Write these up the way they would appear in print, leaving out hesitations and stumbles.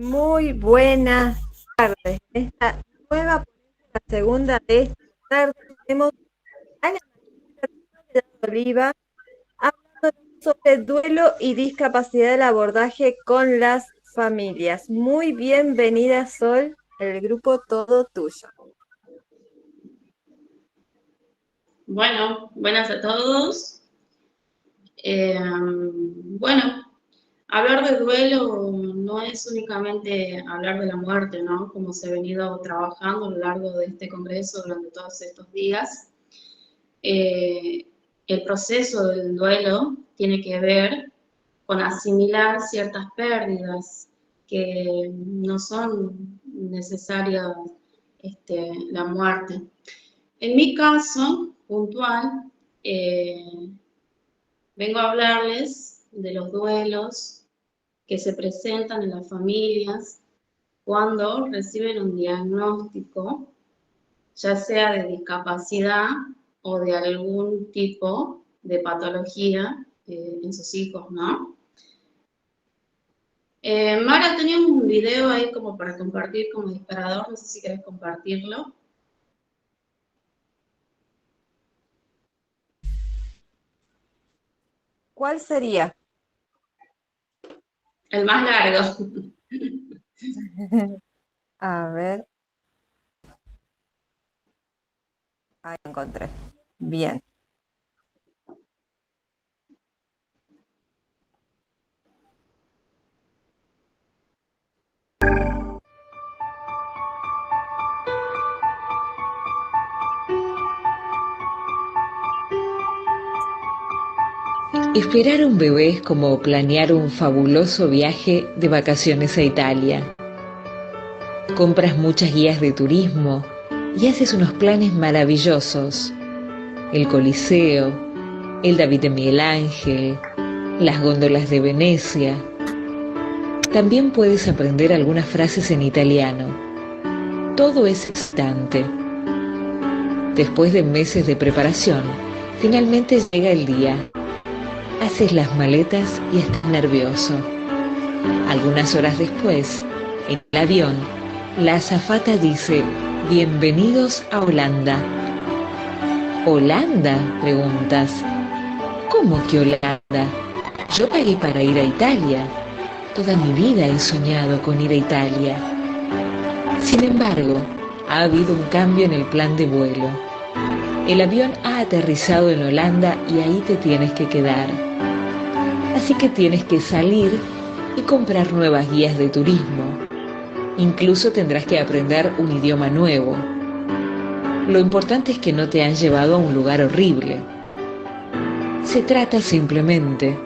Muy buenas tardes. En esta nueva ponencia, la segunda de esta tarde, tenemos a Ana María Oliva hablando sobre duelo y discapacidad del abordaje con las familias. Muy bienvenida, Sol, el grupo todo tuyo. Bueno, buenas a todos. Bueno, hablar de duelo no es únicamente hablar de la muerte, ¿no? Como se ha venido trabajando a lo largo de este congreso durante todos estos días. El proceso del duelo tiene que ver con asimilar ciertas pérdidas que no son necesarias la muerte. En mi caso puntual, vengo a hablarles de los duelos que se presentan en las familias cuando reciben un diagnóstico, ya sea de discapacidad o de algún tipo de patología en sus hijos, ¿no? Mara, teníamos un video ahí como para compartir como disparador, no sé si querés compartirlo. ¿Cuál sería? El más largo. A ver, ahí lo encontré. Bien. Esperar un bebé es como planear un fabuloso viaje de vacaciones a Italia. Compras muchas guías de turismo y haces unos planes maravillosos. El Coliseo, el David de Miguel Ángel, las góndolas de Venecia. También puedes aprender algunas frases en italiano. Todo es instante. Después de meses de preparación, finalmente llega el día. Haces las maletas y estás nervioso. Algunas horas después, en el avión, la azafata dice: "Bienvenidos a Holanda". ¿Holanda?, preguntas. ¿Cómo que Holanda? Yo pagué para ir a Italia. Toda mi vida he soñado con ir a Italia. Sin embargo, ha habido un cambio en el plan de vuelo. El avión ha aterrizado en Holanda y ahí te tienes que quedar. Así que tienes que salir y comprar nuevas guías de turismo. Incluso tendrás que aprender un idioma nuevo. Lo importante es que no te han llevado a un lugar horrible. Se trata simplemente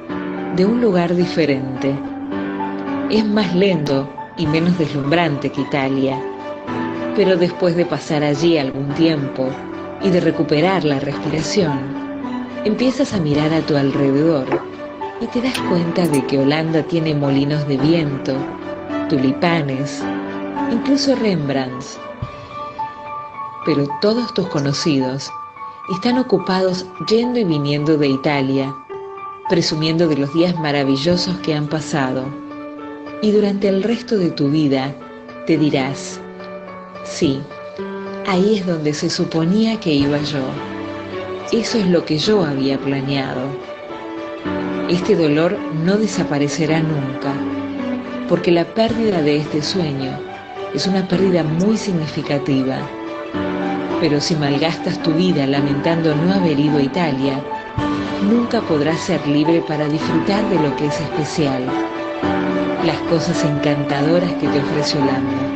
de un lugar diferente. Es más lento y menos deslumbrante que Italia. Pero después de pasar allí algún tiempo y de recuperar la respiración, empiezas a mirar a tu alrededor y te das cuenta de que Holanda tiene molinos de viento, tulipanes, incluso Rembrandts. Pero todos tus conocidos están ocupados yendo y viniendo de Italia, presumiendo de los días maravillosos que han pasado. Y durante el resto de tu vida te dirás: sí, ahí es donde se suponía que iba yo. Eso es lo que yo había planeado. Este dolor no desaparecerá nunca, porque la pérdida de este sueño es una pérdida muy significativa. Pero si malgastas tu vida lamentando no haber ido a Italia, nunca podrás ser libre para disfrutar de lo que es especial, las cosas encantadoras que te ofrece Holanda.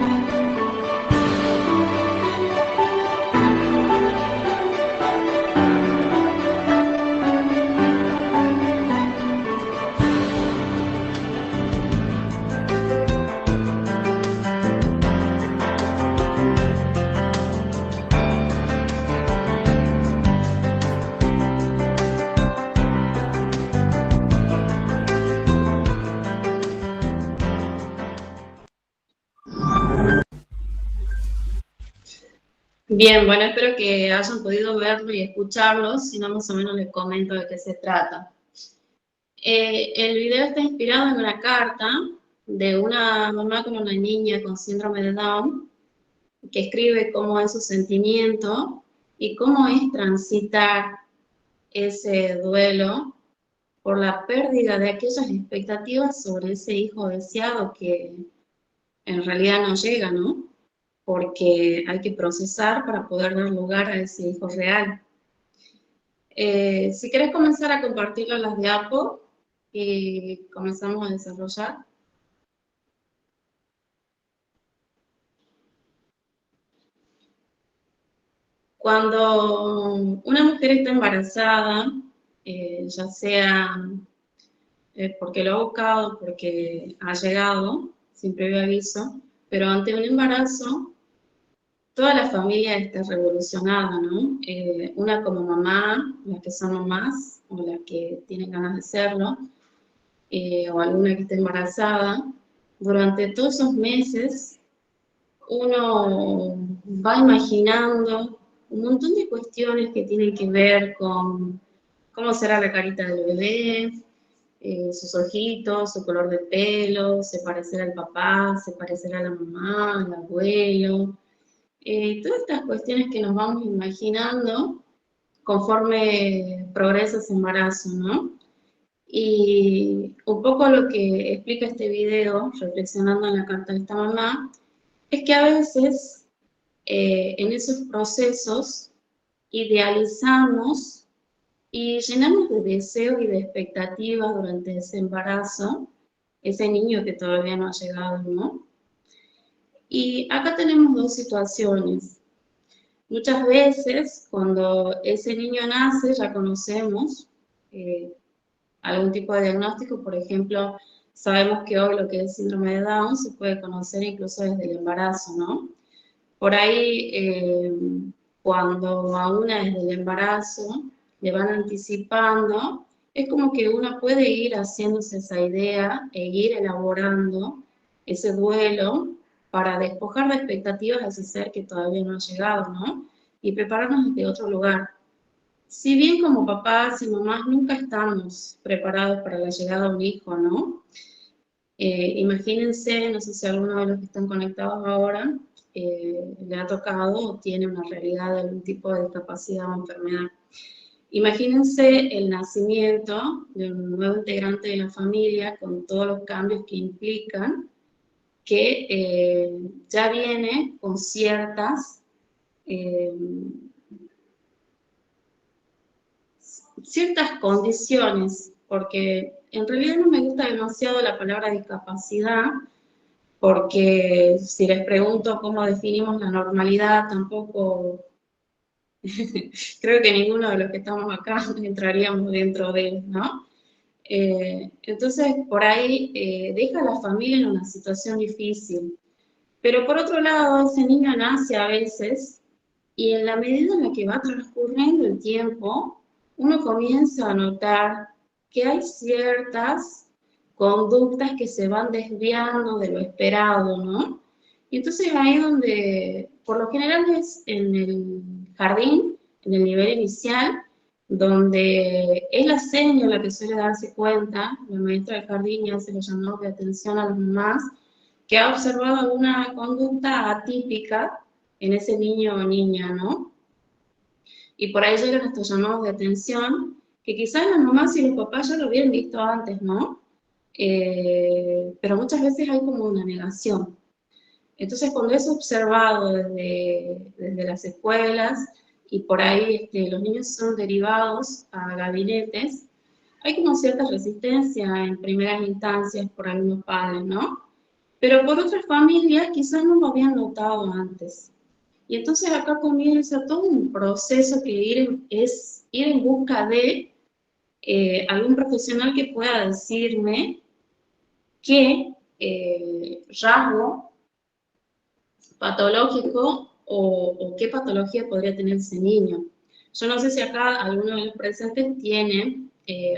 Bien, bueno, espero que hayan podido verlo y escucharlo, si no más o menos les comento de qué se trata. El video está inspirado en una carta de una mamá con una niña con síndrome de Down, que escribe cómo es su sentimiento y cómo es transitar ese duelo por la pérdida de aquellas expectativas sobre ese hijo deseado que en realidad no llega, ¿no? Porque hay que procesar para poder dar lugar a ese hijo real. Si querés comenzar a compartirlo en las diapo y comenzamos a desarrollar. Cuando una mujer está embarazada, ya sea porque lo ha buscado, porque ha llegado sin previo aviso, pero ante un embarazo, toda la familia está revolucionada, ¿no? Una como mamá, las que son mamás, o las que tienen ganas de serlo, o alguna que esté embarazada, durante todos esos meses uno va imaginando un montón de cuestiones que tienen que ver con cómo será la carita del bebé, sus ojitos, su color de pelo, se parecerá al papá, se parecerá a la mamá, al abuelo. Todas estas cuestiones que nos vamos imaginando conforme progresa ese embarazo, ¿no? Y un poco lo que explica este video, reflexionando en la carta de esta mamá, es que a veces en esos procesos idealizamos y llenamos de deseos y de expectativas durante ese embarazo, ese niño que todavía no ha llegado, ¿no? Y acá tenemos dos situaciones. Muchas veces, cuando ese niño nace, ya conocemos algún tipo de diagnóstico. Por ejemplo, sabemos que hoy lo que es síndrome de Down se puede conocer incluso desde el embarazo, ¿no? Por ahí, cuando a una desde el embarazo le van anticipando, es como que uno puede ir haciéndose esa idea e ir elaborando ese duelo para despojar de expectativas a ese ser que todavía no ha llegado, ¿no? Y prepararnos desde otro lugar. Si bien como papás y mamás nunca estamos preparados para la llegada de un hijo, ¿no? Imagínense, no sé si alguno de los que están conectados ahora le ha tocado o tiene una realidad de algún tipo de discapacidad o enfermedad. Imagínense el nacimiento de un nuevo integrante de la familia con todos los cambios que implican, que ya viene con ciertas condiciones, porque en realidad no me gusta demasiado la palabra discapacidad, porque si les pregunto cómo definimos la normalidad, tampoco creo que ninguno de los que estamos acá entraríamos dentro de él, ¿no? Entonces, por ahí deja a la familia en una situación difícil. Pero por otro lado, ese niño nace a veces y en la medida en la que va transcurriendo el tiempo, uno comienza a notar que hay ciertas conductas que se van desviando de lo esperado, ¿no? Y entonces ahí donde, por lo general es en el jardín, en el nivel inicial, donde es la seño la que suele darse cuenta, la maestra del jardín y hace los llamados de atención a las mamás, que ha observado alguna conducta atípica en ese niño o niña, ¿no? Y por ahí llegan estos llamados de atención, que quizás las mamás y los papás ya lo habían visto antes, ¿no? Pero muchas veces hay como una negación. Entonces, cuando es observado desde las escuelas y por ahí los niños son derivados a gabinetes, hay como cierta resistencia en primeras instancias por algunos padres, ¿no? Pero por otras familias quizás no lo habían notado antes. Y entonces acá comienza todo un proceso que es ir en busca de algún profesional que pueda decirme qué rasgo patológico o qué patología podría tener ese niño. Yo no sé si acá alguno de los presentes tiene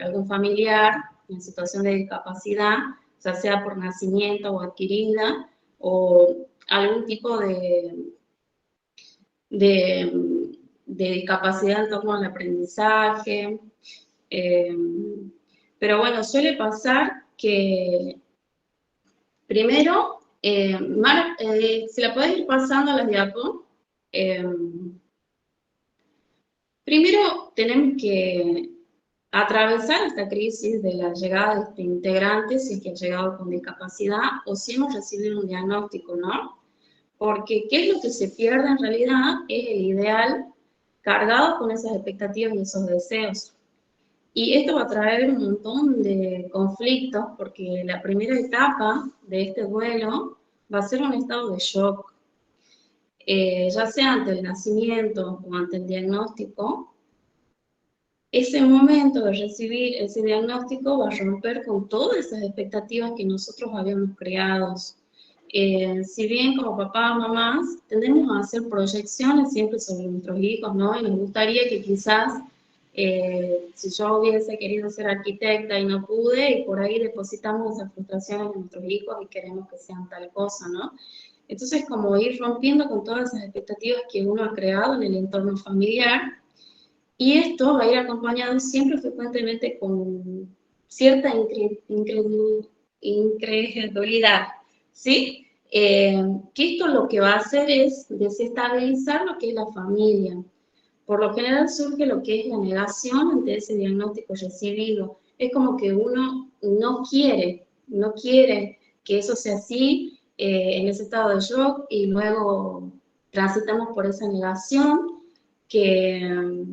algún familiar en situación de discapacidad, ya sea por nacimiento o adquirida, o algún tipo de discapacidad en torno al aprendizaje. Pero bueno, suele pasar que Primero, si la puedes ir pasando a las diapos, primero tenemos que atravesar esta crisis de la llegada de este integrante, si es que ha llegado con discapacidad o si hemos recibido un diagnóstico, ¿no? Porque ¿qué es lo que se pierde en realidad? Es el ideal cargado con esas expectativas y esos deseos. Y esto va a traer un montón de conflictos porque la primera etapa de este duelo va a ser un estado de shock, ya sea ante el nacimiento o ante el diagnóstico. Ese momento de recibir ese diagnóstico va a romper con todas esas expectativas que nosotros habíamos creado. Si bien como papás, mamás, tendemos a hacer proyecciones siempre sobre nuestros hijos, ¿no? Y nos gustaría que quizás, si yo hubiese querido ser arquitecta y no pude, y por ahí depositamos esas frustraciones en nuestros hijos y queremos que sean tal cosa, ¿no? Entonces, como ir rompiendo con todas esas expectativas que uno ha creado en el entorno familiar, y esto va a ir acompañado siempre frecuentemente con cierta incredulidad, ¿sí? Que esto lo que va a hacer es desestabilizar lo que es la familia. Por lo general surge lo que es la negación ante ese diagnóstico recibido. Es como que uno no quiere que eso sea así, en ese estado de shock, y luego transitamos por esa negación que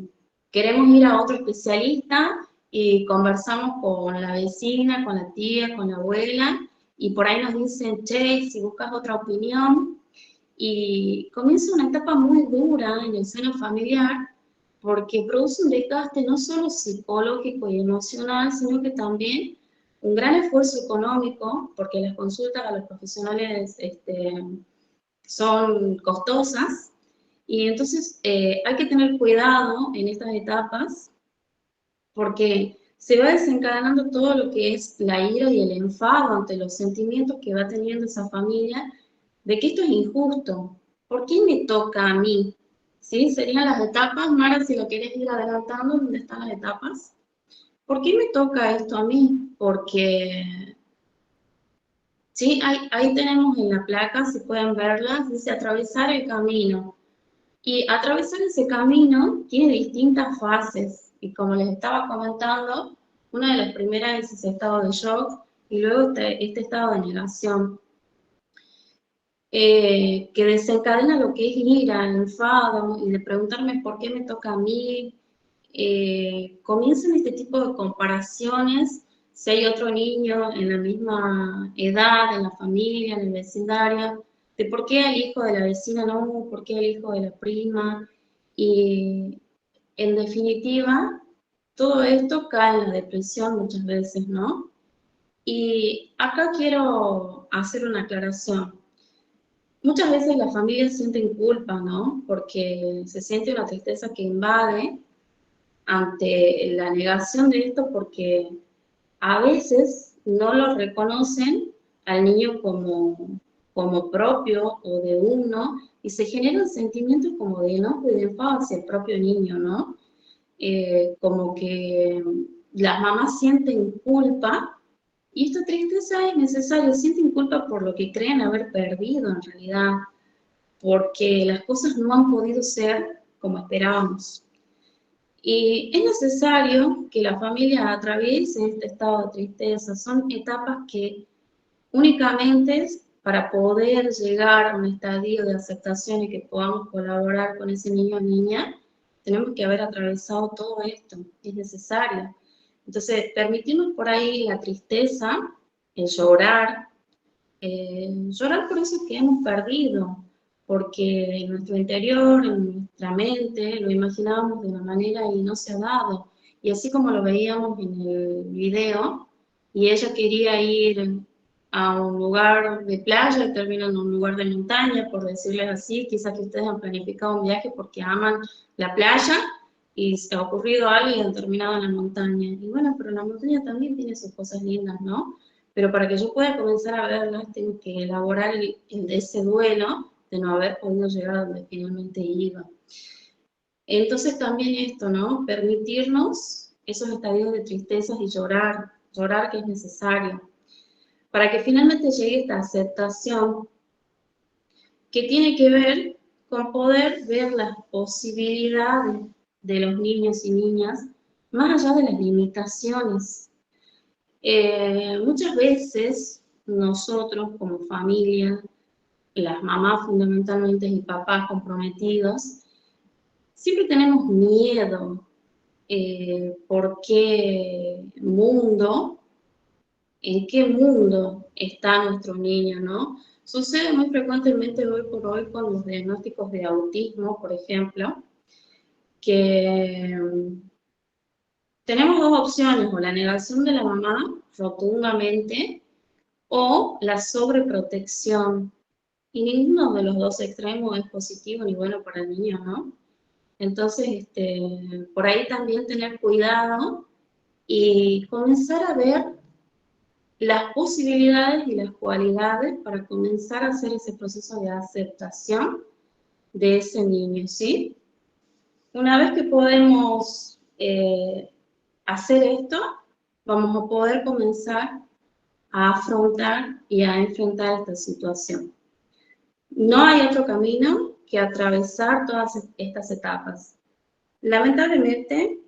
queremos ir a otro especialista y conversamos con la vecina, con la tía, con la abuela, y por ahí nos dicen, che, si buscas otra opinión, y comienza una etapa muy dura en el seno familiar, porque produce un desgaste no solo psicológico y emocional, sino que también un gran esfuerzo económico, porque las consultas a los profesionales son costosas, y entonces hay que tener cuidado en estas etapas, porque se va desencadenando todo lo que es la ira y el enfado ante los sentimientos que va teniendo esa familia, de que esto es injusto. ¿Por qué me toca a mí? ¿Sí? Serían las etapas. Mara, si lo quieres ir adelantando, ¿dónde están las etapas? ¿Por qué me toca esto a mí? Porque, sí, ahí tenemos en la placa, si pueden verla, dice atravesar el camino. Y atravesar ese camino tiene distintas fases, y como les estaba comentando, una de las primeras es ese estado de shock, y luego este estado de negación, que desencadena lo que es ira, enfado, y de preguntarme por qué me toca a mí. Comienzan este tipo de comparaciones, si hay otro niño en la misma edad, en la familia, en el vecindario, de por qué el hijo de la vecina no, por qué el hijo de la prima, y en definitiva, todo esto cae en la depresión muchas veces, ¿no? Y acá quiero hacer una aclaración. Muchas veces las familias sienten culpa, ¿no? Porque se siente una tristeza que invade ante la negación de esto, porque a veces no lo reconocen al niño como propio o de uno, y se generan sentimientos como de enojo y de enfado hacia el propio niño, ¿no? Como que las mamás sienten culpa, y esta tristeza es necesaria, sienten culpa por lo que creen haber perdido en realidad, porque las cosas no han podido ser como esperábamos. Y es necesario que la familia atraviese este estado de tristeza. Son etapas que únicamente para poder llegar a un estadio de aceptación y que podamos colaborar con ese niño o niña, tenemos que haber atravesado todo esto. Es necesario. Entonces, permitirnos por ahí la tristeza, el llorar, llorar por eso que hemos perdido, porque en nuestro interior, en nuestra mente, lo imaginábamos de una manera y no se ha dado. Y así como lo veíamos en el video, y ella quería ir a un lugar de playa y termina en un lugar de montaña, por decirles así, quizás que ustedes han planificado un viaje porque aman la playa, y se ha ocurrido algo y han terminado en la montaña. Y bueno, pero la montaña también tiene sus cosas lindas, ¿no? Pero para que yo pueda comenzar a verlas, tengo que elaborar ese duelo de no haber podido llegar a donde finalmente iba. Entonces también esto, ¿no? Permitirnos esos estadios de tristezas y llorar que es necesario. para que finalmente llegue esta aceptación que tiene que ver con poder ver las posibilidades de los niños y niñas, más allá de las limitaciones. Muchas veces nosotros como familia, las mamás fundamentalmente y papás comprometidos, siempre tenemos miedo por qué mundo, en qué mundo está nuestro niño, ¿no? Sucede muy frecuentemente hoy por hoy con los diagnósticos de autismo, por ejemplo, que tenemos dos opciones, o la negación de la mamá rotundamente, o la sobreprotección. Y ninguno de los dos extremos es positivo ni bueno para el niño, ¿no? Entonces, por ahí también tener cuidado y comenzar a ver las posibilidades y las cualidades para comenzar a hacer ese proceso de aceptación de ese niño, ¿sí? Una vez que podemos hacer esto, vamos a poder comenzar a afrontar y a enfrentar esta situación. No hay otro camino que atravesar todas estas etapas. Lamentablemente,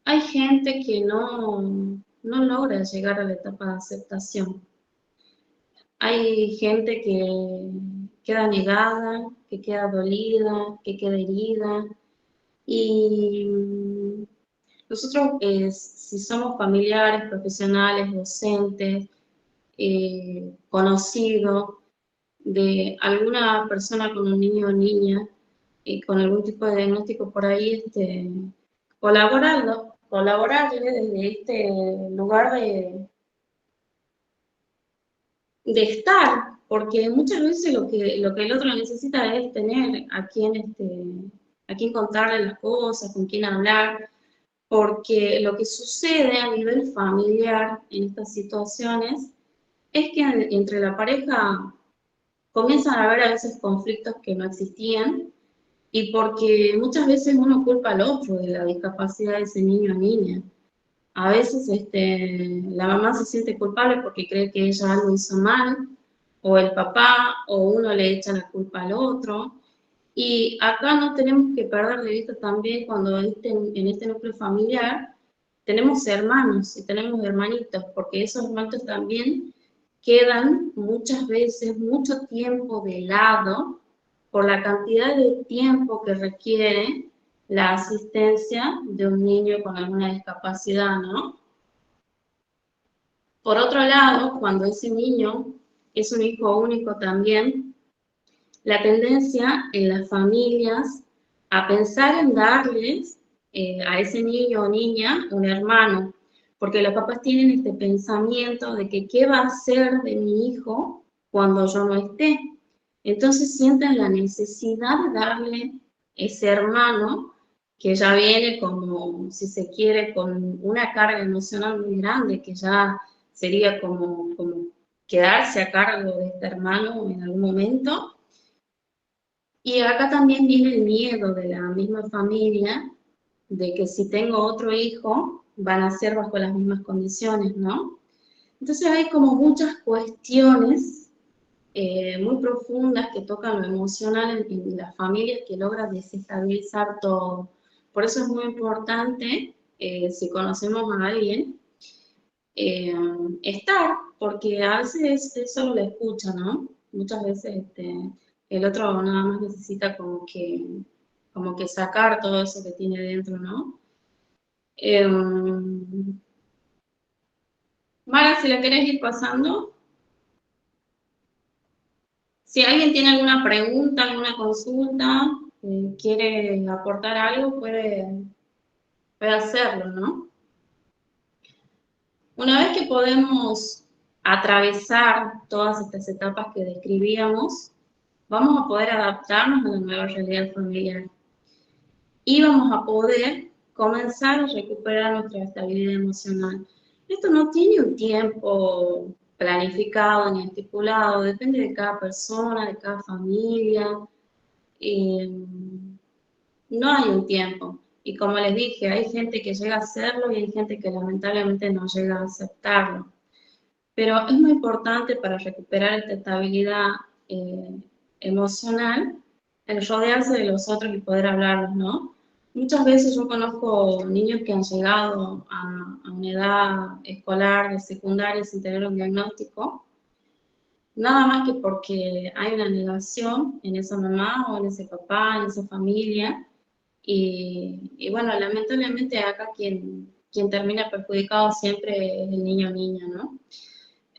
hay gente que no logra llegar a la etapa de aceptación. Hay gente que queda negada, que queda dolida, que queda herida. Y nosotros, si somos familiares, profesionales, docentes, conocidos de alguna persona con un niño o niña con algún tipo de diagnóstico por ahí, colaborarle desde este lugar de estar, porque muchas veces lo que el otro necesita es tener a quien contarle las cosas, con quien hablar, porque lo que sucede a nivel familiar en estas situaciones es que entre la pareja comienzan a haber a veces conflictos que no existían, y porque muchas veces uno culpa al otro de la discapacidad de ese niño o niña. A veces la mamá se siente culpable porque cree que ella algo hizo mal, o el papá, o uno le echa la culpa al otro. Y acá no tenemos que perder de vista también cuando en este núcleo familiar tenemos hermanos y tenemos hermanitos, porque esos hermanitos también quedan muchas veces mucho tiempo de lado por la cantidad de tiempo que requiere la asistencia de un niño con alguna discapacidad, ¿no? Por otro lado, cuando ese niño es un hijo único también, la tendencia en las familias a pensar en darles a ese niño o niña un hermano, porque los papás tienen este pensamiento de que qué va a hacer de mi hijo cuando yo no esté. Entonces sienten la necesidad de darle ese hermano que ya viene como, si se quiere, con una carga emocional muy grande, que ya sería como quedarse a cargo de este hermano en algún momento. Y acá también viene el miedo de la misma familia de que si tengo otro hijo, van a ser bajo las mismas condiciones, ¿no? Entonces hay como muchas cuestiones muy profundas que tocan lo emocional en las familias, que logran desestabilizar todo. Por eso es muy importante, si conocemos a alguien, estar, porque a veces es solo la escucha, ¿no? Muchas veces el otro nada más necesita como que sacar todo eso que tiene dentro, ¿no? Mara, si la querés ir pasando. Si alguien tiene alguna pregunta, alguna consulta, quiere aportar algo, puede hacerlo, ¿no? Una vez que podemos atravesar todas estas etapas que describíamos, vamos a poder adaptarnos a la nueva realidad familiar y vamos a poder comenzar a recuperar nuestra estabilidad emocional. Esto no tiene un tiempo planificado ni estipulado, depende de cada persona, de cada familia. No hay un tiempo. Y como les dije, hay gente que llega a hacerlo y hay gente que lamentablemente no llega a aceptarlo. Pero es muy importante para recuperar esta estabilidad emocional, el rodearse de los otros y poder hablarlos, ¿no? Muchas veces yo conozco niños que han llegado a una edad escolar, de secundaria, sin tener un diagnóstico, nada más que porque hay una negación en esa mamá o en ese papá, en esa familia, y bueno, lamentablemente acá quien termina perjudicado siempre es el niño o niña, ¿no?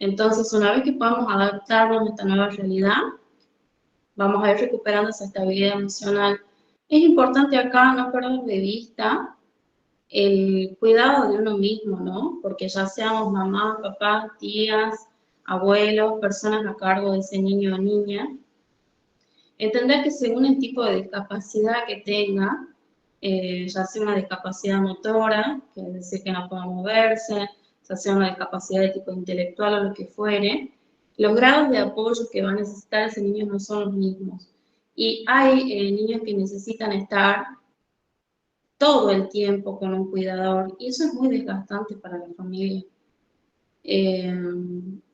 Entonces, una vez que podamos adaptarnos a esta nueva realidad, vamos a ir recuperando esa estabilidad emocional. Es importante acá no perder de vista el cuidado de uno mismo, ¿no? Porque ya seamos mamás, papás, tías, abuelos, personas a cargo de ese niño o niña, entender que según el tipo de discapacidad que tenga, ya sea una discapacidad motora, que es decir que no pueda moverse, ya sea una discapacidad de tipo intelectual o lo que fuere, los grados de apoyo que va a necesitar ese niño no son los mismos. Y hay niños que necesitan estar todo el tiempo con un cuidador y eso es muy desgastante para la familia. Eh,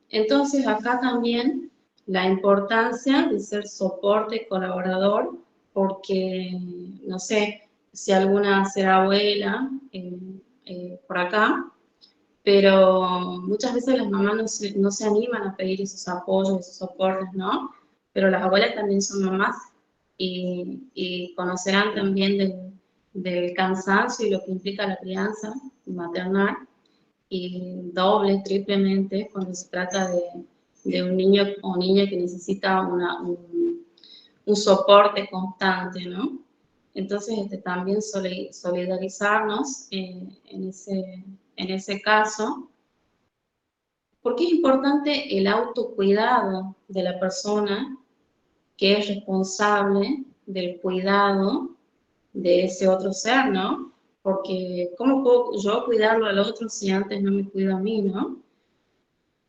entonces acá también la importancia de ser soporte colaborador, porque no sé si alguna será abuela por acá, pero muchas veces las mamás no se animan a pedir esos apoyos, esos soportes, ¿no? Pero las abuelas también son mamás y conocerán también del cansancio y lo que implica la crianza maternal y doble, triplemente cuando se trata de un niño o niña que necesita un soporte constante, ¿no? Entonces, también solidarizarnos en ese caso, porque es importante el autocuidado de la persona que es responsable del cuidado de ese otro ser, ¿no? Porque ¿cómo puedo yo cuidarlo al otro si antes no me cuido a mí, ¿no?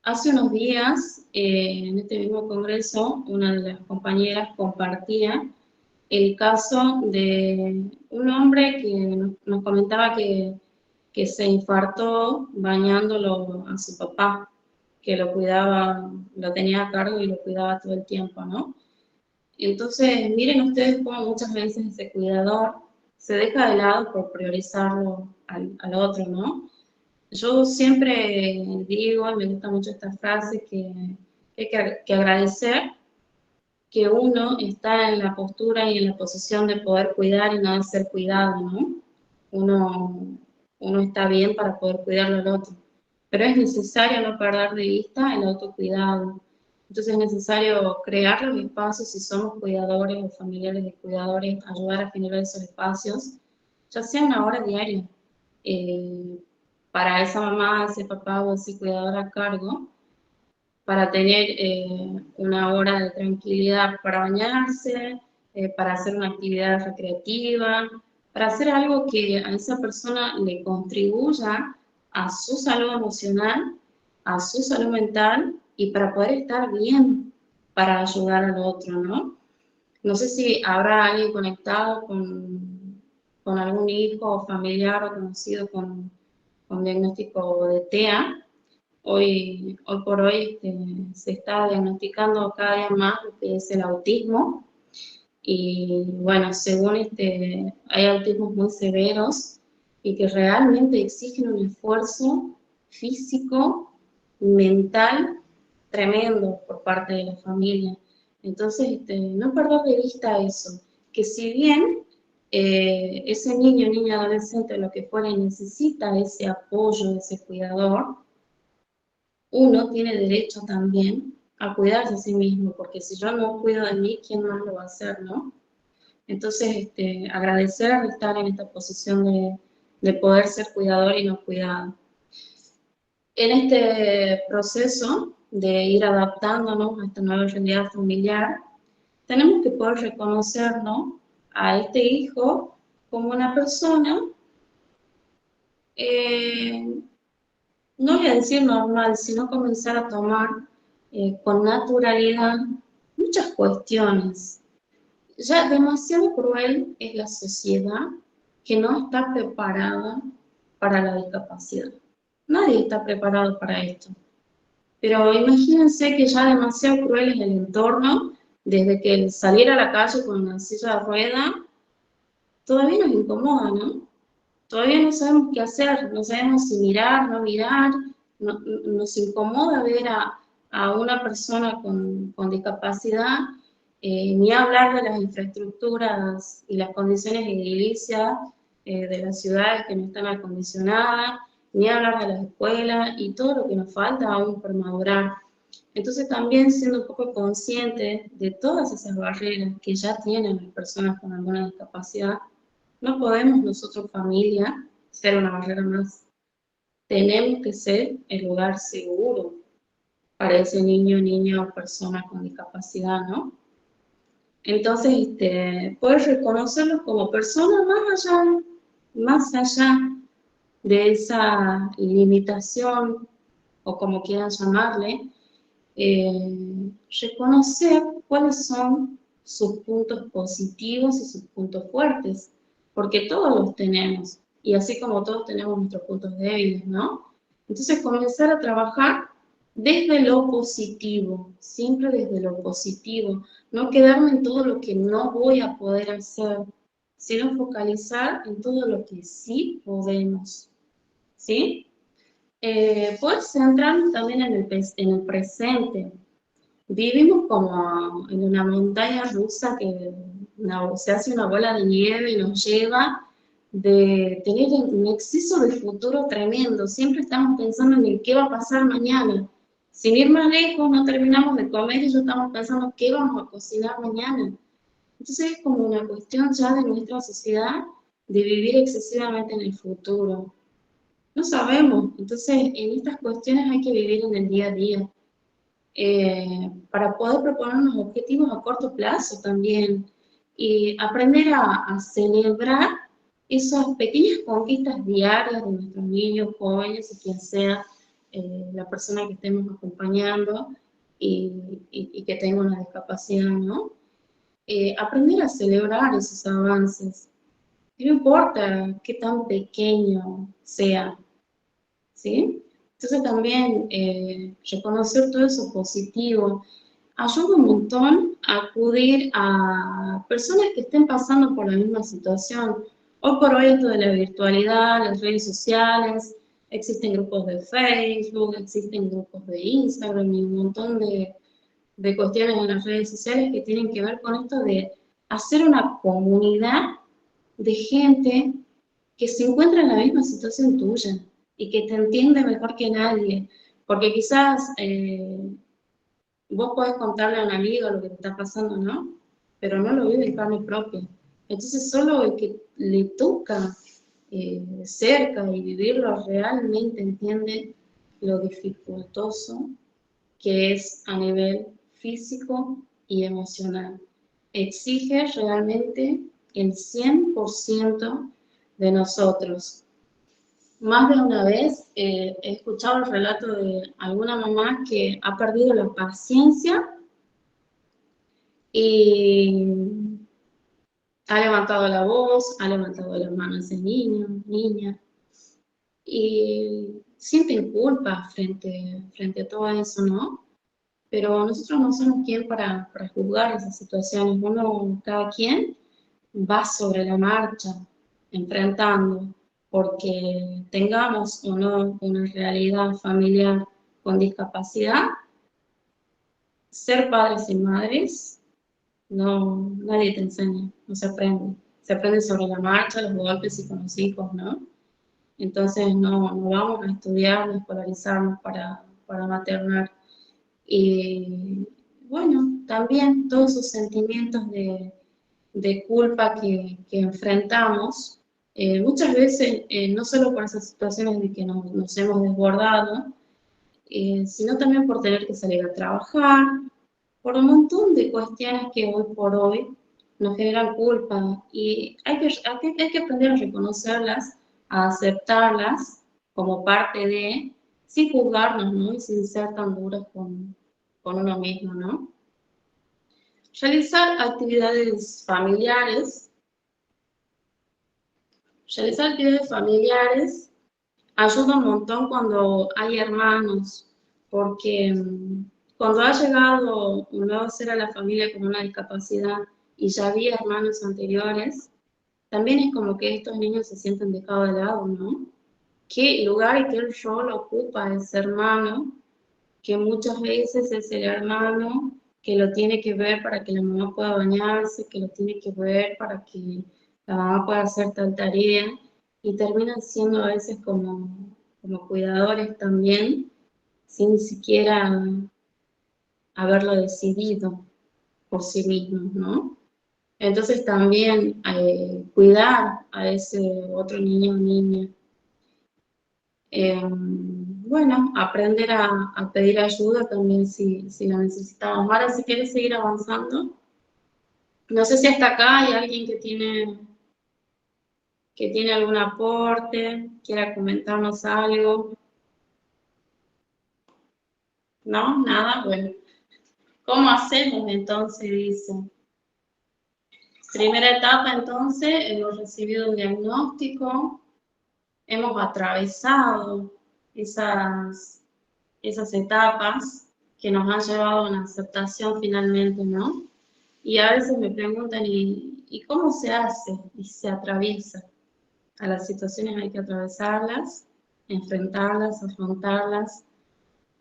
Hace unos días, en este mismo congreso, una de las compañeras compartía el caso de un hombre que nos comentaba que se infartó bañándolo a su papá, que lo cuidaba, lo tenía a cargo y lo cuidaba todo el tiempo, ¿no? Entonces, miren ustedes cómo muchas veces ese cuidador se deja de lado por priorizarlo al otro, ¿no? Yo siempre digo, y me gusta mucho esta frase, que hay que agradecer que uno está en la postura y en la posición de poder cuidar y no de ser cuidado, ¿no? Uno, uno está bien para poder cuidarlo al otro, pero es necesario no perder de vista el autocuidado. Entonces es necesario crear los espacios, si somos cuidadores o familiares de cuidadores, ayudar a generar esos espacios, ya sea una hora diaria, eh, para esa mamá, ese papá o ese cuidador a cargo, para tener una hora de tranquilidad para bañarse, para hacer una actividad recreativa, para hacer algo que a esa persona le contribuya a su salud emocional, a su salud mental y para poder estar bien para ayudar al otro, ¿no? No sé si habrá alguien conectado con algún hijo o familiar o conocido con diagnóstico de TEA. Hoy por hoy se está diagnosticando cada día más lo que es el autismo y bueno, según hay autismos muy severos y que realmente exigen un esfuerzo físico, mental, tremendo por parte de la familia. Entonces, no perder de vista eso, que si bien ese niño, niña, adolescente, lo que fuera, necesita ese apoyo, ese cuidador, uno tiene derecho también a cuidarse a sí mismo, porque si yo no cuido de mí, ¿quién más lo va a hacer, no? Entonces, agradecer de estar en esta posición de poder ser cuidador y no cuidado. En este proceso de ir adaptándonos a esta nueva realidad familiar, tenemos que poder reconocernos a este hijo como una persona, no voy a decir normal, sino comenzar a tomar con naturalidad muchas cuestiones. Ya demasiado cruel es la sociedad que no está preparada para la discapacidad. Nadie está preparado para esto. Pero imagínense que ya demasiado cruel es el entorno, desde que el salir a la calle con una silla de rueda, todavía nos incomoda, ¿no? Todavía no sabemos qué hacer, no sabemos si mirar, no mirar, nos incomoda ver a una persona con discapacidad, ni hablar de las infraestructuras y las condiciones edilicias de las ciudades que no están acondicionadas, ni hablar de las escuelas y todo lo que nos falta aún por madurar. Entonces también siendo un poco conscientes de todas esas barreras que ya tienen las personas con alguna discapacidad, no podemos nosotros, familia, ser una barrera más. Tenemos que ser el lugar seguro para ese niño, niña o persona con discapacidad, ¿no? Entonces, poder reconocerlos como personas más allá de esa limitación, o como quieran llamarle, reconocer cuáles son sus puntos positivos y sus puntos fuertes, porque todos los tenemos, y así como todos tenemos nuestros puntos débiles, ¿no? Entonces comenzar a trabajar desde lo positivo, siempre desde lo positivo, no quedarme en todo lo que no voy a poder hacer, sino focalizar en todo lo que sí podemos, ¿sí? Poder centrarnos también en el presente. Vivimos como en una montaña rusa que se hace una bola de nieve y nos lleva de tener un exceso de futuro tremendo. Siempre estamos pensando en qué va a pasar mañana. Sin ir más lejos, no terminamos de comer y ya estamos pensando qué vamos a cocinar mañana. Entonces es como una cuestión ya de nuestra sociedad de vivir excesivamente en el futuro. No sabemos. Entonces en estas cuestiones hay que vivir en el día a día. Para poder proponernos objetivos a corto plazo también y aprender a celebrar esas pequeñas conquistas diarias de nuestros niños, jóvenes, y quien sea la persona que estemos acompañando y que tenga una discapacidad, ¿no? Aprender a celebrar esos avances, no importa qué tan pequeño sea, ¿sí? Entonces también reconocer todo eso positivo ayuda un montón a acudir a personas que estén pasando por la misma situación. Hoy por hoy esto de la virtualidad, las redes sociales, existen grupos de Facebook, existen grupos de Instagram y un montón de cuestiones en las redes sociales que tienen que ver con esto de hacer una comunidad de gente que se encuentra en la misma situación tuya y que te entiende mejor que nadie, porque quizás vos podés contarle a un amigo lo que te está pasando, ¿no? Pero no lo vive en carne propia. Entonces solo el que le toca cerca y vivirlo realmente entiende lo dificultoso que es a nivel físico y emocional. Exige realmente el 100% de nosotros. Más de una vez he escuchado el relato de alguna mamá que ha perdido la paciencia y ha levantado la voz, ha levantado las manos ese niño, niña, y sienten culpa frente a todo eso, ¿no? Pero nosotros no somos quien para juzgar esas situaciones. Cada quien va sobre la marcha, enfrentando, porque tengamos o no una realidad familiar con discapacidad, ser padres y madres, no, nadie te enseña, no se aprende. Se aprende sobre la marcha, los golpes y con los hijos, ¿no? Entonces no vamos a estudiar, ni escolarizarnos para maternar. Y bueno, también todos esos sentimientos de culpa que enfrentamos, muchas veces no solo por esas situaciones de que nos hemos desbordado, sino también por tener que salir a trabajar, por un montón de cuestiones que hoy por hoy nos generan culpa y hay que aprender a reconocerlas, a aceptarlas como parte de, sin juzgarnos, ¿no? Y sin ser tan duros con uno mismo, ¿no? Realizar actividades familiares. Realizar actividades familiares ayuda un montón cuando hay hermanos porque cuando ha llegado un nuevo ser a la familia con una discapacidad y ya había hermanos anteriores, también es como que estos niños se sienten dejados de lado, ¿no? ¿Qué lugar y qué rol ocupa ese hermano? Que muchas veces es el hermano que lo tiene que ver para que la mamá pueda bañarse, que lo tiene que ver para que la mamá pueda hacer tal tarea, y terminan siendo a veces como cuidadores también, sin siquiera haberlo decidido por sí mismos, ¿no? Entonces también cuidar a ese otro niño o niña. Bueno, aprender a pedir ayuda también si la necesitamos. Ahora, si quieres seguir avanzando, no sé si hasta acá hay alguien que tiene algún aporte, quiera comentarnos algo. ¿No? Nada, bueno. ¿Cómo hacemos entonces? Dice. Primera etapa, entonces, hemos recibido un diagnóstico, hemos atravesado esas etapas que nos han llevado a una aceptación finalmente, ¿no? Y a veces me preguntan, ¿y cómo se hace? Y se atraviesa. A las situaciones hay que atravesarlas, enfrentarlas, afrontarlas.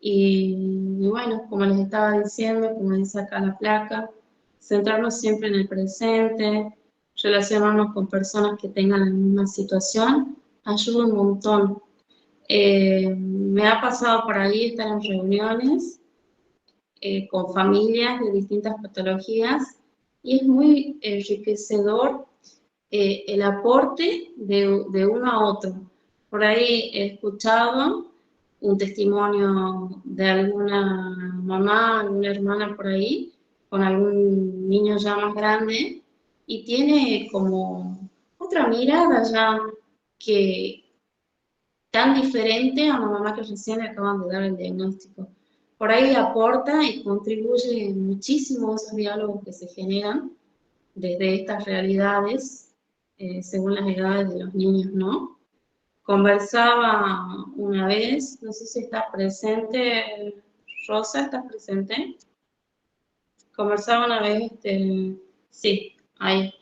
Y bueno, como les estaba diciendo, como dice acá la placa, centrarnos siempre en el presente, relacionarnos con personas que tengan la misma situación, ayuda un montón. Me ha pasado por ahí estar en reuniones con familias de distintas patologías y es muy enriquecedor el aporte de uno a otro. Por ahí he escuchado un testimonio de alguna mamá, alguna hermana por ahí, con algún niño ya más grande, y tiene como otra mirada ya que tan diferente a una mamá que recién le acaban de dar el diagnóstico. Por ahí aporta y contribuye muchísimo a esos diálogos que se generan desde estas realidades, según las edades de los niños, ¿no? Conversaba una vez, no sé si está presente, Rosa, ¿estás presente? Conversaba una vez, sí, ahí,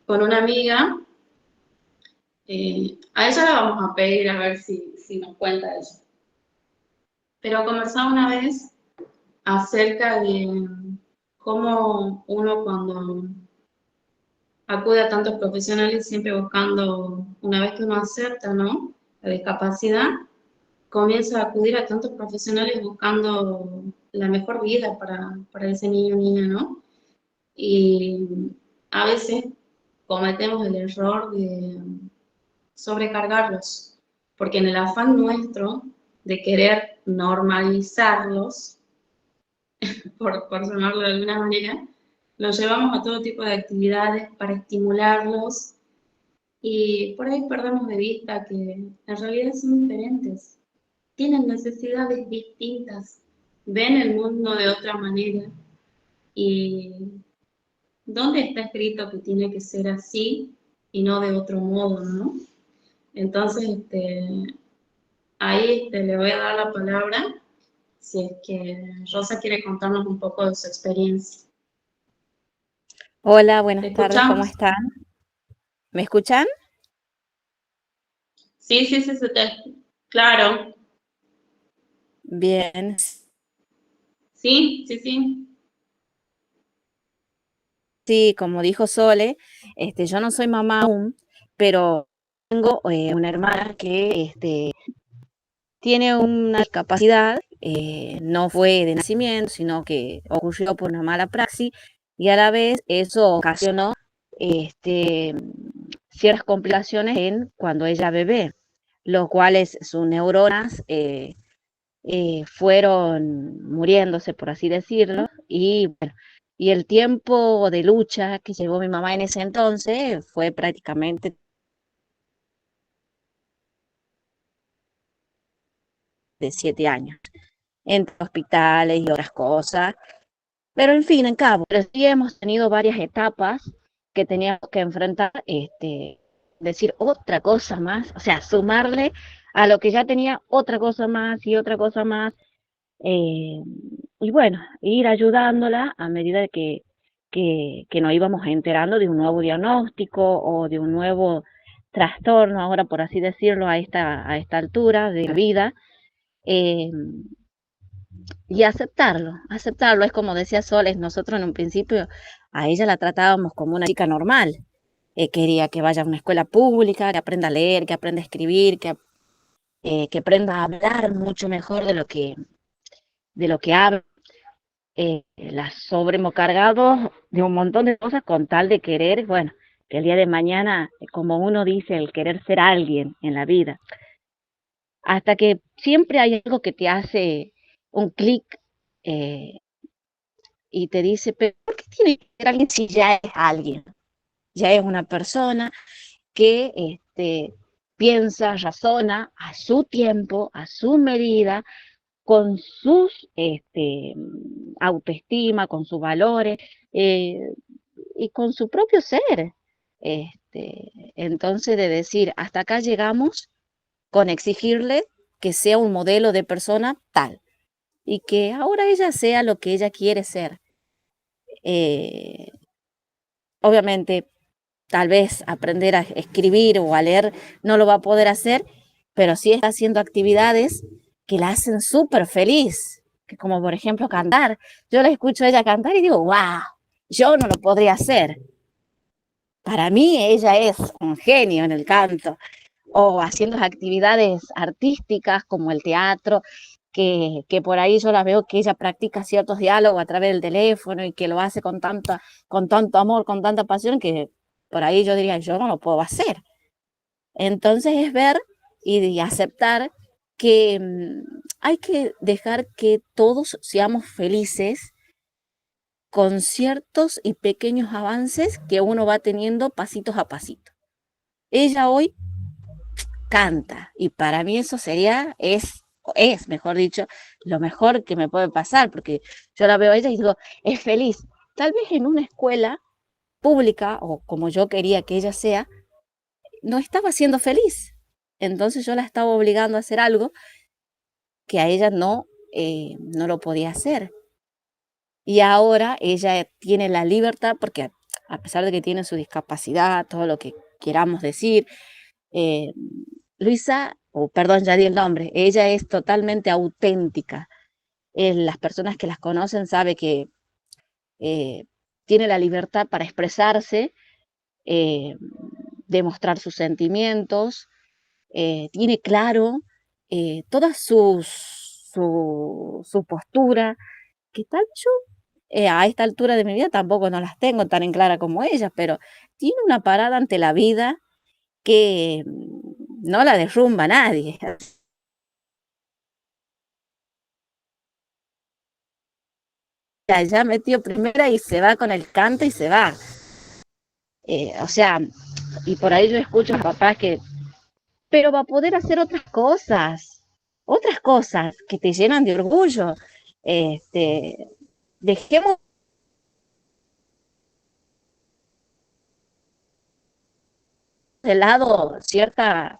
con una amiga, a ella la vamos a pedir a ver si nos cuenta eso. Pero conversaba una vez acerca de cómo uno cuando acude a tantos profesionales siempre buscando, una vez que uno acepta, ¿no?, la discapacidad, comienza a acudir a tantos profesionales buscando la mejor vida para ese niño o niña, ¿no? Y a veces cometemos el error de sobrecargarlos, porque en el afán nuestro de querer normalizarlos, por llamarlo de alguna manera, los llevamos a todo tipo de actividades para estimularlos y por ahí perdemos de vista que en realidad son diferentes, tienen necesidades distintas, ven el mundo de otra manera y ¿dónde está escrito que tiene que ser así y no de otro modo, no? Entonces, ahí le voy a dar la palabra si es que Rosa quiere contarnos un poco de su experiencia. Hola, ¿Te buenas tardes, ¿cómo escuchamos? están? ¿Me escuchan? Sí, claro. Bien, Sí, sí, sí. sí, como dijo Sole, yo no soy mamá aún, pero tengo una hermana que tiene una discapacidad, no fue de nacimiento, sino que ocurrió por una mala praxis, y a la vez eso ocasionó este, ciertas complicaciones en cuando ella bebé, los cuales sus neuronas fueron muriéndose, por así decirlo, y bueno, y el tiempo de lucha que llevó mi mamá en ese entonces fue prácticamente de 7 años, entre hospitales y otras cosas, pero en fin, en cabo, pero sí hemos tenido varias etapas que teníamos que enfrentar, decir otra cosa más, o sea, sumarle a lo que ya tenía otra cosa más y otra cosa más, Eh, y bueno, ir ayudándola a medida que nos íbamos enterando de un nuevo diagnóstico o de un nuevo trastorno, ahora por así decirlo, a esta altura de la vida, eh, y aceptarlo. Es como decía Soles, nosotros en un principio a ella la tratábamos como una chica normal. Quería que vaya a una escuela pública, que aprenda a leer, que aprenda a escribir, que aprenda a hablar mucho mejor de lo que habla. La sobrehemos cargado de un montón de cosas con tal de querer, bueno, que el día de mañana, como uno dice, el querer ser alguien en la vida. Hasta que siempre hay algo que te hace un clic eh, y te dice, pero ¿por qué tiene que ser alguien si ya es alguien? Ya es una persona que piensa, razona a su tiempo, a su medida, con sus autoestima, con sus valores eh, y con su propio ser. Entonces, de decir, hasta acá llegamos con exigirle que sea un modelo de persona tal y que ahora ella sea lo que ella quiere ser. Eh, Obviamente, tal vez aprender a escribir o a leer no lo va a poder hacer, pero sí está haciendo actividades que la hacen súper feliz, que como por ejemplo cantar. Yo la escucho a ella cantar y digo, wow, yo no lo podría hacer. Para mí ella es un genio en el canto, o haciendo actividades artísticas como el teatro, que por ahí yo la veo que ella practica ciertos diálogos a través del teléfono y que lo hace con tanto amor, con tanta pasión, que por ahí yo diría, yo no lo puedo hacer. Entonces es ver y aceptar que hay que dejar que todos seamos felices con ciertos y pequeños avances que uno va teniendo pasitos a pasito. Ella hoy canta y para mí eso mejor dicho, lo mejor que me puede pasar, porque yo la veo a ella y digo, es feliz. Tal vez en una escuela pública o como yo quería que ella sea, no estaba siendo feliz. Entonces yo la estaba obligando a hacer algo que a ella no lo podía hacer. Y ahora ella tiene la libertad, porque a pesar de que tiene su discapacidad, todo lo que queramos decir, eh, Luisa, o perdón, ya di el nombre, ella es totalmente auténtica. Las personas que las conocen saben que eh, tiene la libertad para expresarse, eh, demostrar sus sentimientos, tiene claro toda su postura, que tal vez yo a esta altura de mi vida tampoco no las tengo tan en clara como ella, pero tiene una parada ante la vida que no la derrumba nadie. Ya metió primera y se va con el canto y se va. O sea, y por ahí yo escucho a papás que, pero va a poder hacer otras cosas que te llenan de orgullo. Dejemos de lado cierta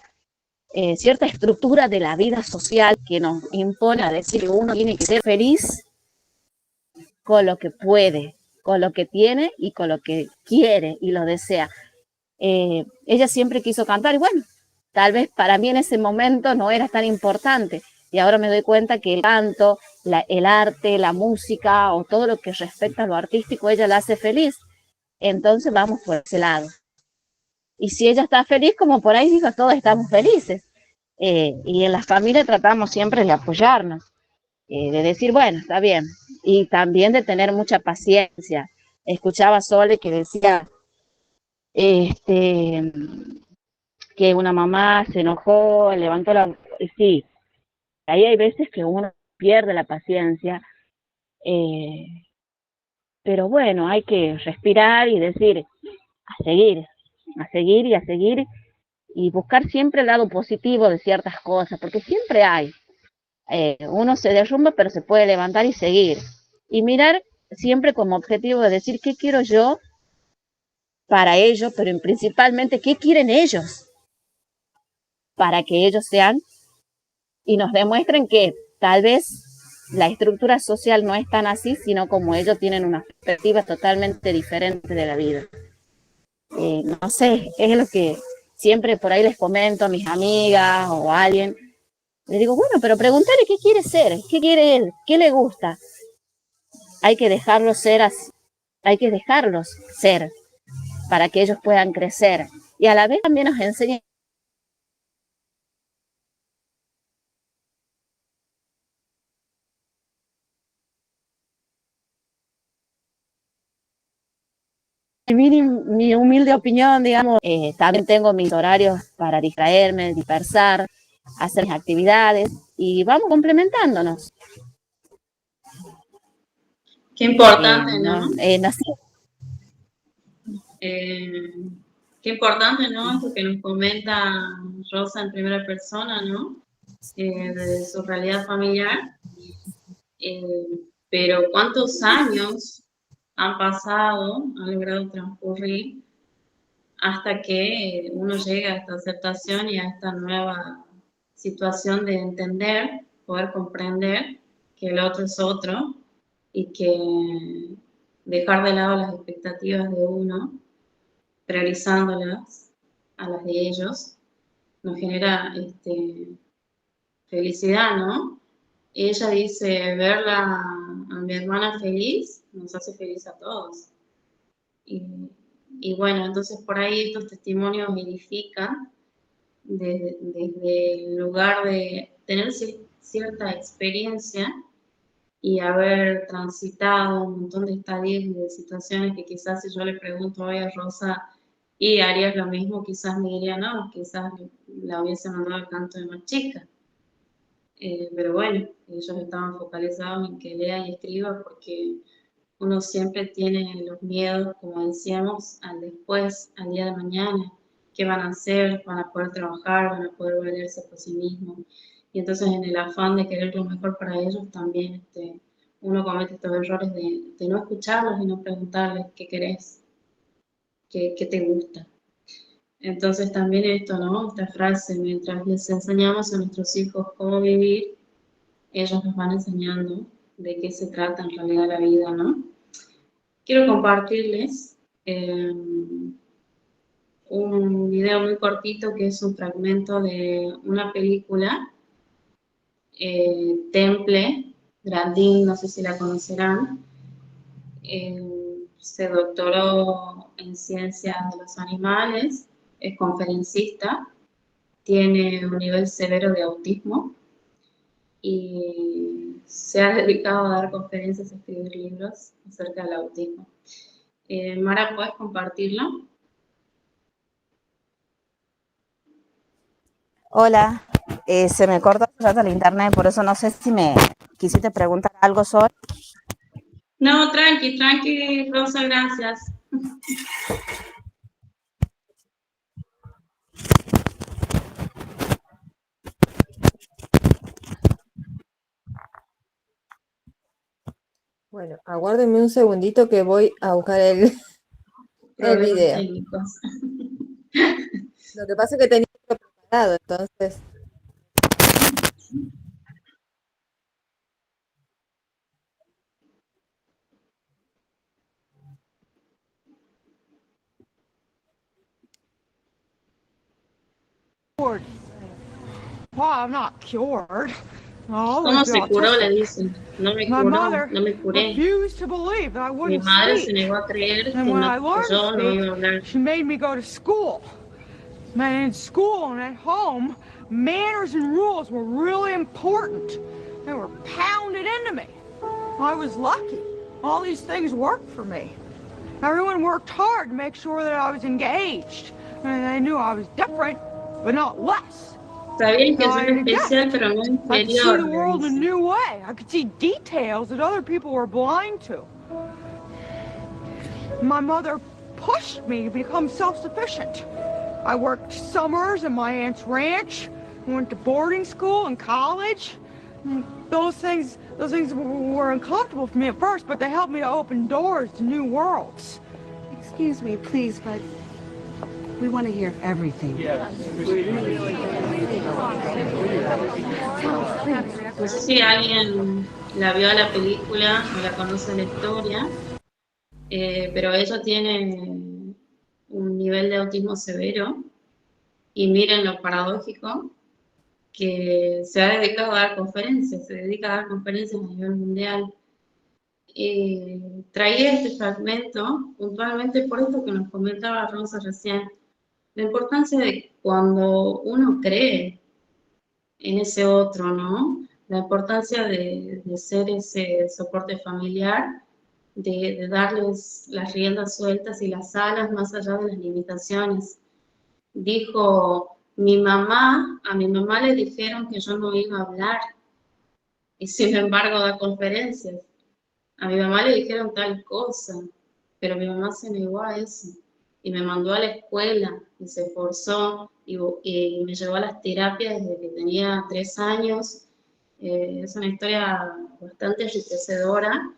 estructura de la vida social que nos impone a decir que uno tiene que ser feliz con lo que puede, con lo que tiene y con lo que quiere y lo desea. Ella siempre quiso cantar y bueno, tal vez para mí en ese momento no era tan importante y ahora me doy cuenta que el canto, el arte, la música o todo lo que respecta a lo artístico, ella la hace feliz. Entonces vamos por ese lado. Y si ella está feliz, como por ahí dijo, todos estamos felices. Y en la familia tratamos siempre de apoyarnos, de decir, bueno, está bien. Y también de tener mucha paciencia. Escuchaba a Sole que decía este, que una mamá se enojó, levantó la... Sí, ahí hay veces que uno pierde la paciencia, eh, pero bueno, hay que respirar y decir, a seguir, a seguir y a seguir y buscar siempre el lado positivo de ciertas cosas, porque siempre hay. Uno se derrumba, pero se puede levantar y seguir. Y mirar siempre como objetivo de decir qué quiero yo para ellos, pero principalmente qué quieren ellos para que ellos sean y nos demuestren que tal vez la estructura social no es tan así, sino como ellos tienen una perspectiva totalmente diferente de la vida. No sé, es lo que siempre por ahí les comento a mis amigas o a alguien. Les digo, bueno, pero pregúntale qué quiere ser, qué quiere él, qué le gusta. Hay que dejarlos ser así, hay que dejarlos ser para que ellos puedan crecer. Y a la vez también nos enseñan mi humilde opinión, digamos, también tengo mis horarios para distraerme, dispersar, hacer mis actividades y vamos complementándonos. Qué importante, No sé. Qué importante, ¿no? Esto que nos comenta Rosa en primera persona, ¿no? De su realidad familiar. Pero ¿cuántos años han pasado, han logrado transcurrir hasta que uno llega a esta aceptación y a esta nueva situación de entender, poder comprender que el otro es otro y que dejar de lado las expectativas de uno, priorizándolas a las de ellos, nos genera felicidad, ¿no? Ella dice, verla a mi hermana feliz nos hace feliz a todos. Y bueno, entonces por ahí estos testimonios edifican desde el lugar de tener cierta experiencia y haber transitado un montón de estadios y de situaciones que quizás si yo le pregunto hoy a Rosa y harías lo mismo, quizás me diría no, quizás la hubiese mandado al canto de más chica. Pero bueno, ellos estaban focalizados en que lea y escriba porque uno siempre tiene los miedos, como decíamos, al después, al día de mañana, qué van a hacer, van a poder trabajar, van a poder valerse por sí mismos. Y entonces en el afán de querer lo mejor para ellos también uno comete estos errores de no escucharlos y no preguntarles qué querés, qué te gusta. Entonces también esto, ¿no? Esta frase, mientras les enseñamos a nuestros hijos cómo vivir, ellos nos van enseñando de qué se trata en realidad la vida, ¿no? Quiero compartirles un video muy cortito que es un fragmento de una película, Temple, Grandin, no sé si la conocerán. Se doctoró en ciencias de los animales, es conferencista, tiene un nivel severo de autismo y se ha dedicado a dar conferencias y escribir libros acerca del autismo. Mara, ¿puedes compartirlo? Hola, se me corta un rato el internet, por eso no sé si me quisiste preguntar algo sobre. No, tranqui, Rosa, gracias. Bueno, aguárdenme un segundito que voy a buscar el video. Técnicos. Lo que pasa es que tenía otro preparado, entonces. Well, I'm not cured. ¿Cómo se curó? Le dicen. No me curó, no me curé. Mi madre se negó a creer que yo no iba a hablar. She made me go to school. Man, in school and at home, manners and rules were really important. They were pounded into me. I was lucky. All these things worked for me. Everyone worked hard to make sure that I was engaged. And they knew I was different, but not less. Sabían que yo era especial, pero no I could see inferior. the world in a new way. I could see details that other people were blind to. My mother pushed me to become self-sufficient. I worked summers in my aunt's ranch, went to boarding school and college. Those things were uncomfortable for me at first, but they helped me to open doors to new worlds. Excuse me, please, but we want to hear everything. No sé si alguien la vio la película, no la conoce la historia, pero ella tiene un nivel de autismo severo y miren lo paradójico, que se ha dedicado a dar conferencias, se dedica a dar conferencias a nivel mundial. Traía este fragmento puntualmente por esto que nos comentaba Rosa recién, la importancia de cuando uno cree en ese otro, ¿no? La importancia de ser ese soporte familiar, de darles las riendas sueltas y las alas más allá de las limitaciones. Dijo, a mi mamá le dijeron que yo no iba a hablar, y sin embargo da conferencias. A mi mamá le dijeron tal cosa, pero mi mamá se negó a eso y me mandó a la escuela y se esforzó y me llevó a las terapias desde que tenía 3 años. Es una historia bastante enriquecedora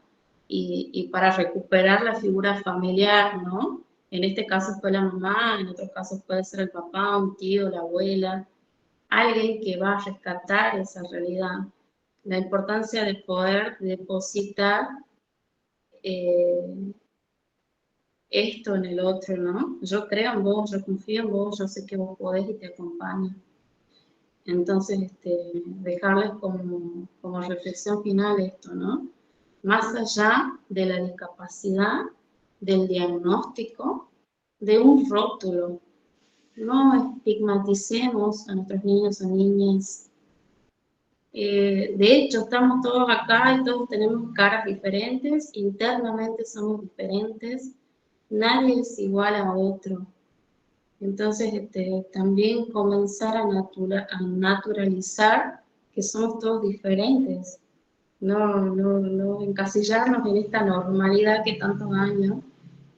y para recuperar la figura familiar, ¿no? En este caso fue la mamá, en otros casos puede ser el papá, un tío, la abuela, alguien que va a rescatar esa realidad. La importancia de poder depositar esto en el otro, ¿no? Yo creo en vos, yo confío en vos, yo sé que vos podés y te acompaño. Entonces, dejarles como reflexión final esto, ¿no? Más allá de la discapacidad, del diagnóstico, de un rótulo, no estigmaticemos a nuestros niños o niñas. De hecho, estamos todos acá y todos tenemos caras diferentes, internamente somos diferentes, nadie es igual a otro. Entonces, también comenzar a naturalizar que somos todos diferentes, no encasillarnos en esta normalidad que tantos años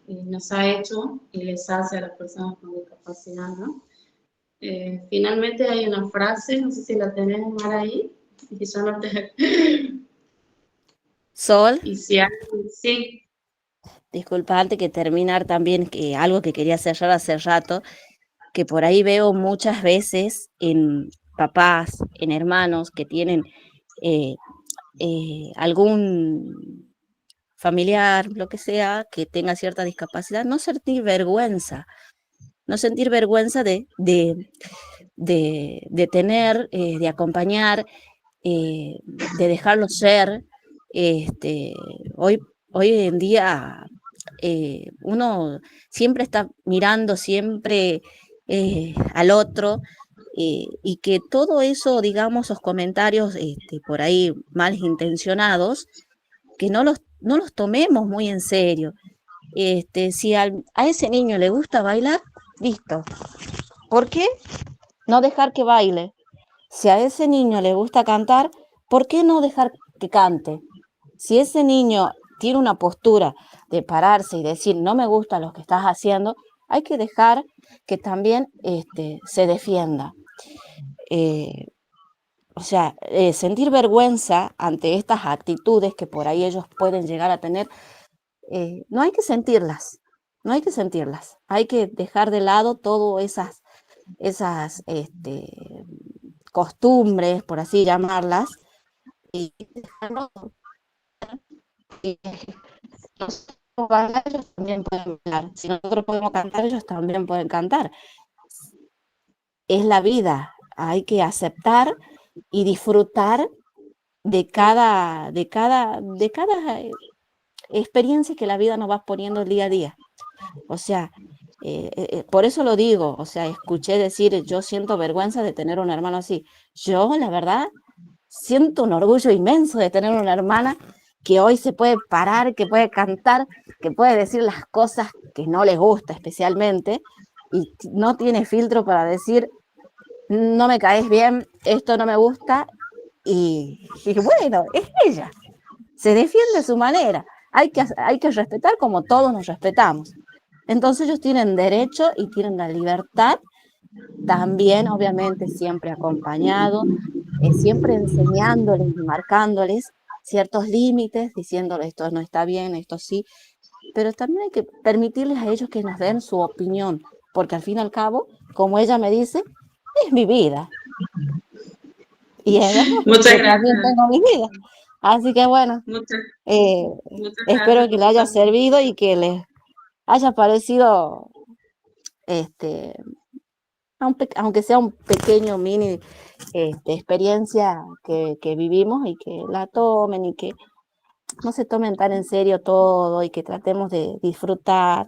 nos ha hecho y les hace a las personas con discapacidad, ¿no? Finalmente hay una frase, no sé si la tenés mal ahí, y yo no te... Sol, Y si alguien, sí, disculpa, antes que terminar también, que algo que quería cerrar hace rato, que por ahí veo muchas veces en papás, en hermanos que tienen eh, algún familiar, lo que sea, que tenga cierta discapacidad, no sentir vergüenza, de tener, de acompañar, de dejarlo ser. Este, hoy, hoy en día uno siempre está mirando siempre al otro, y que todo eso, digamos, esos comentarios por ahí malintencionados, que no los tomemos muy en serio. Si a ese niño le gusta bailar, listo. ¿Por qué no dejar que baile? Si a ese niño le gusta cantar, ¿por qué no dejar que cante? Si ese niño tiene una postura de pararse y decir, no me gusta lo que estás haciendo, hay que dejar que también se defienda. Sentir vergüenza ante estas actitudes que por ahí ellos pueden llegar a tener, no hay que sentirlas, hay que dejar de lado todas esas costumbres, por así llamarlas, y dejarlo. Y nosotros bailar, ellos también pueden bailar. Si nosotros podemos cantar, ellos también pueden cantar. Es la vida, hay que aceptar y disfrutar de cada experiencia que la vida nos va poniendo día a día. O sea, por eso lo digo, o sea, escuché decir, yo siento vergüenza de tener un hermano así. Yo, la verdad, siento un orgullo inmenso de tener una hermana que hoy se puede parar, que puede cantar, que puede decir las cosas que no le gusta especialmente, y no tiene filtro para decir, no me caes bien, esto no me gusta, y bueno, es ella, se defiende de su manera, hay que respetar como todos nos respetamos. Entonces ellos tienen derecho y tienen la libertad, también obviamente siempre acompañado, siempre enseñándoles y marcándoles ciertos límites, diciéndoles esto no está bien, esto sí, pero también hay que permitirles a ellos que nos den su opinión, porque al fin y al cabo, como ella me dice, es mi vida. Y es verdad, muchas yo también gracias. tengo mi vida. Así que bueno, Muchas, eh, muchas espero gracias que por les tu haya servido y participación. que les haya parecido, este, aunque sea un pequeño mini experiencia que vivimos y que la tomen y que no se tomen tan en serio todo y que tratemos de disfrutar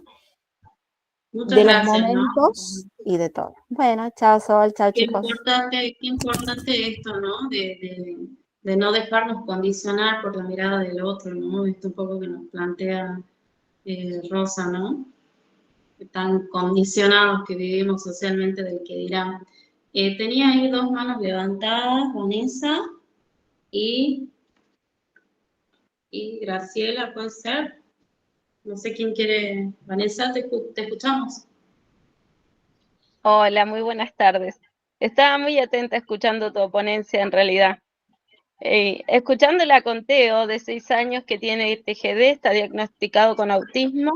Muchas de los gracias, ¿no? momentos y de todo. Bueno, chao Sol, chao chicos. Qué importante esto, ¿no? De no dejarnos condicionar por la mirada del otro, ¿no? Esto un poco que nos plantea Rosa, ¿no? Tan condicionados que vivimos socialmente del que dirán. Tenía ahí dos manos levantadas, Vanessa y, y Graciela, ¿puede ser? No sé quién quiere. Vanessa, te escuchamos. Hola, muy buenas tardes. Estaba muy atenta escuchando tu ponencia en realidad. Escuchándola con Teo, de 6 años, que tiene TGD, está diagnosticado con autismo,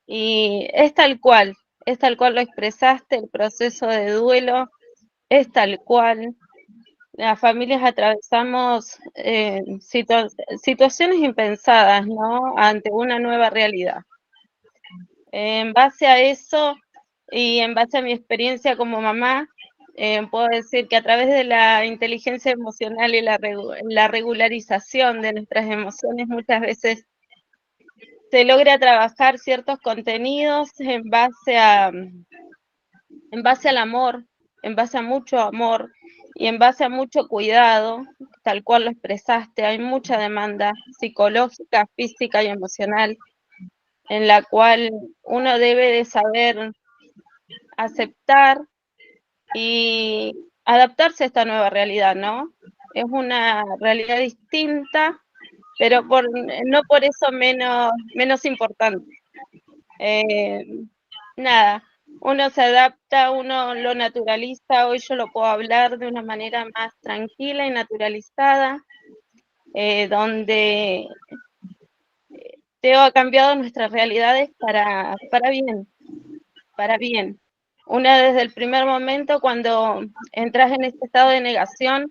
y es tal cual lo expresaste, el proceso de duelo es tal cual. Las familias atravesamos situaciones impensadas, ¿no? Ante una nueva realidad. En base a eso y en base a mi experiencia como mamá, puedo decir que a través de la inteligencia emocional y la regularización de nuestras emociones muchas veces se logra trabajar ciertos contenidos en base al amor, en base a mucho amor y en base a mucho cuidado, tal cual lo expresaste. Hay mucha demanda psicológica, física y emocional en la cual uno debe de saber aceptar y adaptarse a esta nueva realidad, ¿no? Es una realidad distinta, pero no por eso menos importante. Eh, Nada, uno se adapta, uno lo naturaliza. Hoy yo lo puedo hablar de una manera más tranquila y naturalizada, donde Teo ha cambiado nuestras realidades para bien, para bien. Una desde el primer momento, cuando entras en este estado de negación,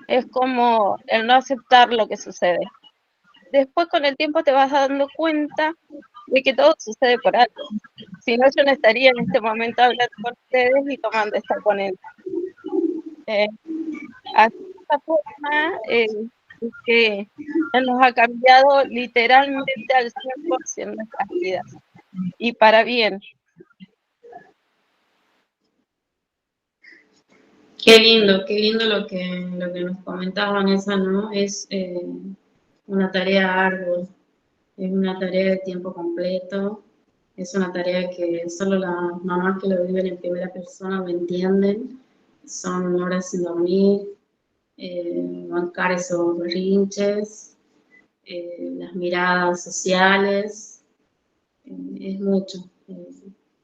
es como el no aceptar lo que sucede. Después, con el tiempo, te vas dando cuenta de que todo sucede por algo. Si no, yo no estaría en este momento hablando con ustedes y tomando esta ponencia. Eh, Así de esta forma, es que Él nos ha cambiado literalmente al 100% nuestras vidas. Y para bien. Qué lindo lo que nos comentaba Vanessa, ¿no? Es una tarea ardua, es una tarea de tiempo completo, es una tarea que solo las mamás que lo viven en primera persona lo entienden, son horas sin dormir, bancar esos berrinches, las miradas sociales, es mucho.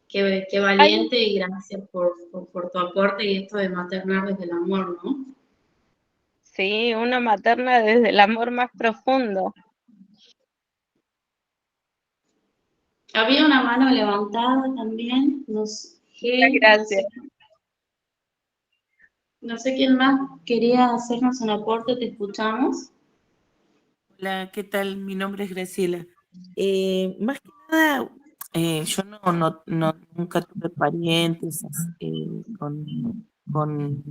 Qué Hay, valiente y gracias por tu aporte y esto de maternar desde el amor, ¿no? sí, una materna desde el amor más profundo. Había una mano levantada también, no sé, Gracias. no sé quién más quería hacernos un aporte, te escuchamos. Hola, ¿qué tal? Mi nombre es Graciela. Más que nada, yo nunca tuve parientes con,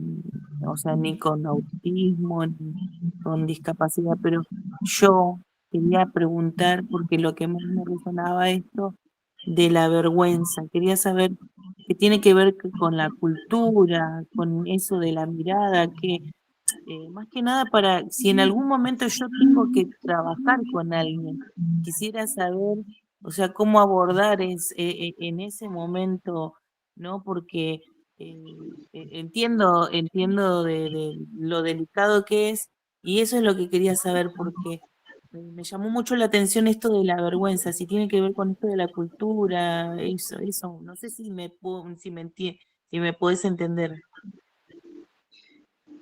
o sea, ni con autismo, ni con discapacidad, pero yo quería preguntar, porque lo que más me resonaba esto de la vergüenza, quería saber qué tiene que ver con la cultura, con eso de la mirada, más que nada para si en algún momento yo tengo que trabajar con alguien, quisiera saber, o sea, cómo abordar en ese momento, ¿no? Porque entiendo de lo delicado que es, y eso es lo que quería saber, porque me llamó mucho la atención esto de la vergüenza, si tiene que ver con esto de la cultura, eso, no sé si si me puedes entender.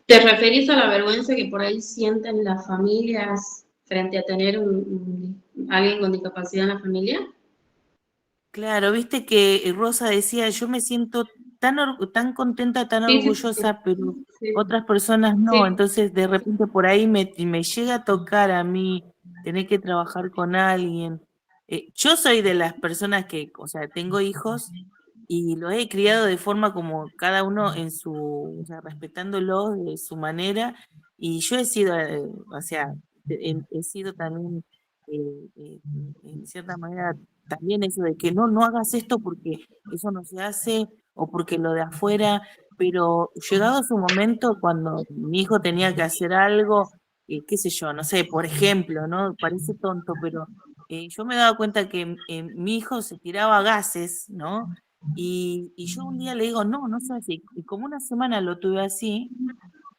¿Te referís a la vergüenza que por ahí sienten las familias frente a tener alguien con discapacidad en la familia? Claro, viste que Rosa decía, yo me siento tan contenta, tan Sí, sí, sí, orgullosa, pero sí, otras personas no. sí. Entonces, de repente por ahí me llega a tocar a mí tener que trabajar con alguien. Yo soy de las personas que, o sea, tengo hijos y los he criado de forma como cada uno en su, o sea, respetándolos de su manera. Y yo he sido, o sea, he sido también, en cierta manera, también eso de que no hagas esto porque eso no se hace o porque lo de afuera, pero llegado su momento cuando mi hijo tenía que hacer algo, qué sé yo, no sé, por ejemplo, ¿no? Parece tonto, pero yo me daba cuenta que mi hijo se tiraba gases, ¿no? Y yo un día le digo, no se hace. Y como una semana lo tuve así,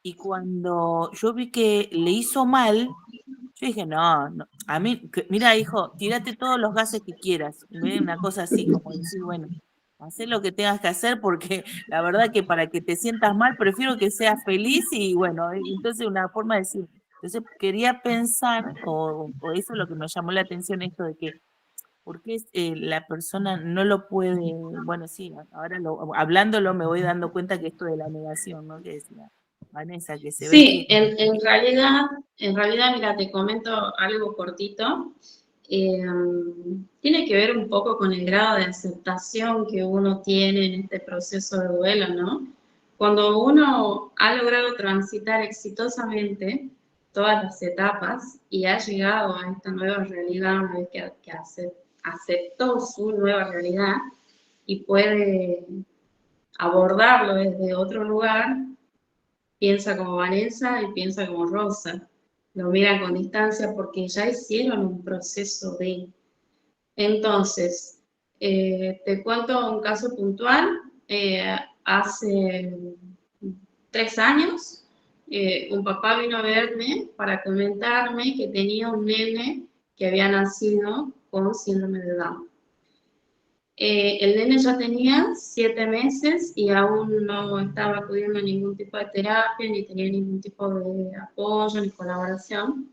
y cuando yo vi que le hizo mal, yo dije, no, a mí, mira, hijo, tírate todos los gases que quieras. ¿Ve? Una cosa así, como decir, bueno, haz lo que tengas que hacer porque la verdad que para que te sientas mal, prefiero que seas feliz y bueno, entonces una forma de decir, entonces quería pensar, o eso es lo que me llamó la atención, esto de que ¿por qué la persona no lo puede? Bueno, sí, ahora hablándolo me voy dando cuenta que esto de la negación, ¿no? Que decía Vanessa, que se ve Sí, que... en realidad, mira, te comento algo cortito. Eh, Tiene que ver un poco con el grado de aceptación que uno tiene en este proceso de duelo, ¿no? Cuando uno ha logrado transitar exitosamente todas las etapas y ha llegado a esta nueva realidad, una vez que aceptó su nueva realidad y puede abordarlo desde otro lugar, piensa como Vanessa y piensa como Rosa. Lo miran con distancia porque ya hicieron un proceso de... Entonces, te cuento un caso puntual. Hace 3 años, un papá vino a verme para comentarme que tenía un nene que había nacido con síndrome de Down. El nene ya tenía 7 meses y aún no estaba acudiendo a ningún tipo de terapia, ni tenía ningún tipo de apoyo ni colaboración.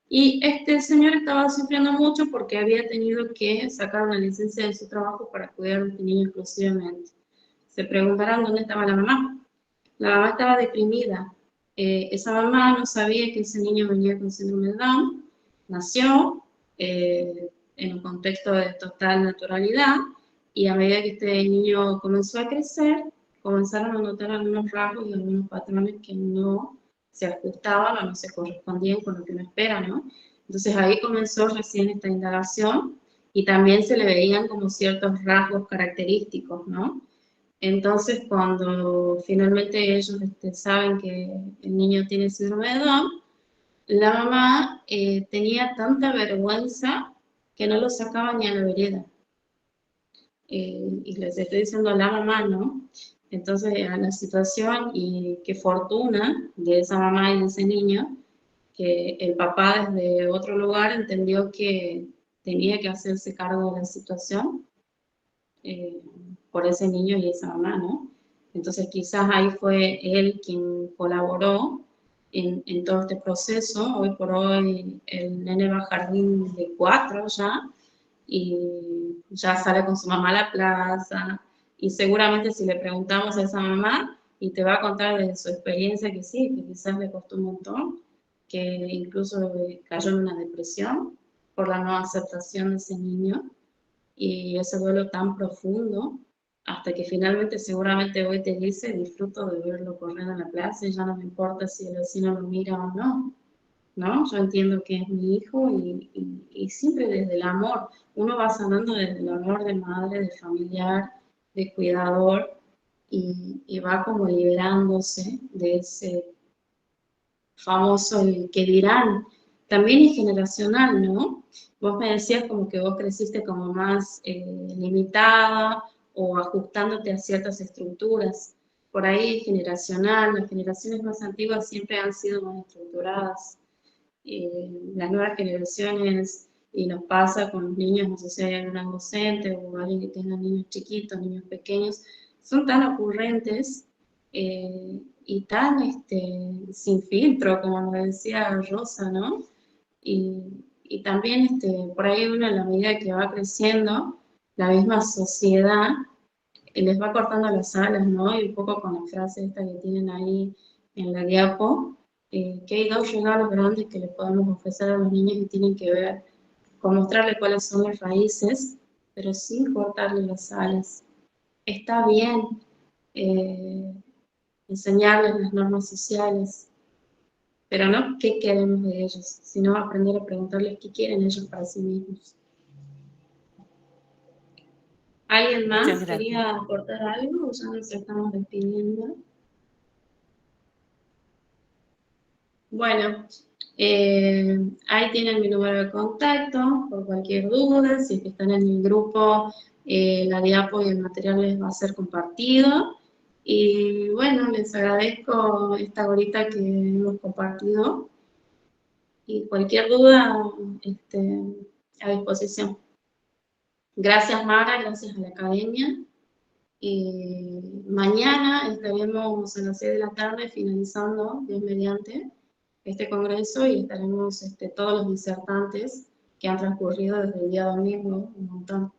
Y este señor estaba sufriendo mucho porque había tenido que sacar una licencia de su trabajo para cuidar a este niño exclusivamente. Se preguntarán dónde estaba la mamá. La mamá estaba deprimida. Esa mamá no sabía que ese niño venía con síndrome de Down. Nació en un contexto de total naturalidad y a medida que este niño comenzó a crecer, comenzaron a notar algunos rasgos y algunos patrones que no se ajustaban o no se correspondían con lo que uno espera, ¿no? Entonces ahí comenzó recién esta indagación y también se le veían como ciertos rasgos característicos, ¿no? Entonces, cuando finalmente ellos saben que el niño tiene síndrome de Down, la mamá tenía tanta vergüenza que no lo sacaba ni a la vereda. Y les estoy diciendo a la mamá, ¿no? Entonces, a la situación y qué fortuna de esa mamá y de ese niño, que el papá desde otro lugar entendió que tenía que hacerse cargo de la situación eh, por ese niño y esa mamá, ¿no? Entonces quizás ahí fue él quien colaboró en todo este proceso. Hoy por hoy el nene va a jardín de 4 ya y ya sale con su mamá a la plaza y seguramente si le preguntamos a esa mamá y te va a contar de su experiencia que sí, que quizás le costó un montón, que incluso cayó en una depresión por la no aceptación de ese niño y ese duelo tan profundo, hasta que finalmente seguramente hoy te dice, disfruto de verlo correr en la plaza y ya no me importa si el vecino lo mira o no, ¿no? Yo entiendo que es mi hijo y siempre desde el amor, uno va sanando desde el amor de madre, de familiar, de cuidador y va como liberándose de ese famoso el que dirán, también es generacional, ¿no? Vos me decías como que vos creciste como más limitada o ajustándote a ciertas estructuras. Por ahí es generacional, las generaciones más antiguas siempre han sido más estructuradas. Las nuevas generaciones, y nos pasa con los niños, no sé si hay algún docente o alguien que tenga niños chiquitos, niños pequeños, son tan ocurrentes y tan sin filtro, como nos decía Rosa, ¿no? Y también por ahí uno, a la medida que va creciendo, la misma sociedad les va cortando las alas, ¿no? Y un poco con la frase esta que tienen ahí en la diapo, que hay dos regalos grandes que le podemos ofrecer a los niños y tienen que ver con mostrarles cuáles son las raíces, pero sin cortarle las alas. Está bien enseñarles las normas sociales, pero no qué queremos de ellos, sino aprender a preguntarles qué quieren ellos para sí mismos. ¿Alguien más Muchas gracias. quería aportar algo o ya nos estamos despidiendo? Bueno, ahí tienen mi número de contacto por cualquier duda. Si es que están en el grupo, la diapo y el material les va a ser compartido. Y bueno, les agradezco esta horita que hemos compartido. Y cualquier duda, a disposición. Gracias Mara, gracias a la academia. Mañana estaremos a las 6 de la tarde finalizando, Dios mediante, este congreso y estaremos todos los disertantes que han transcurrido desde el día domingo, un montón.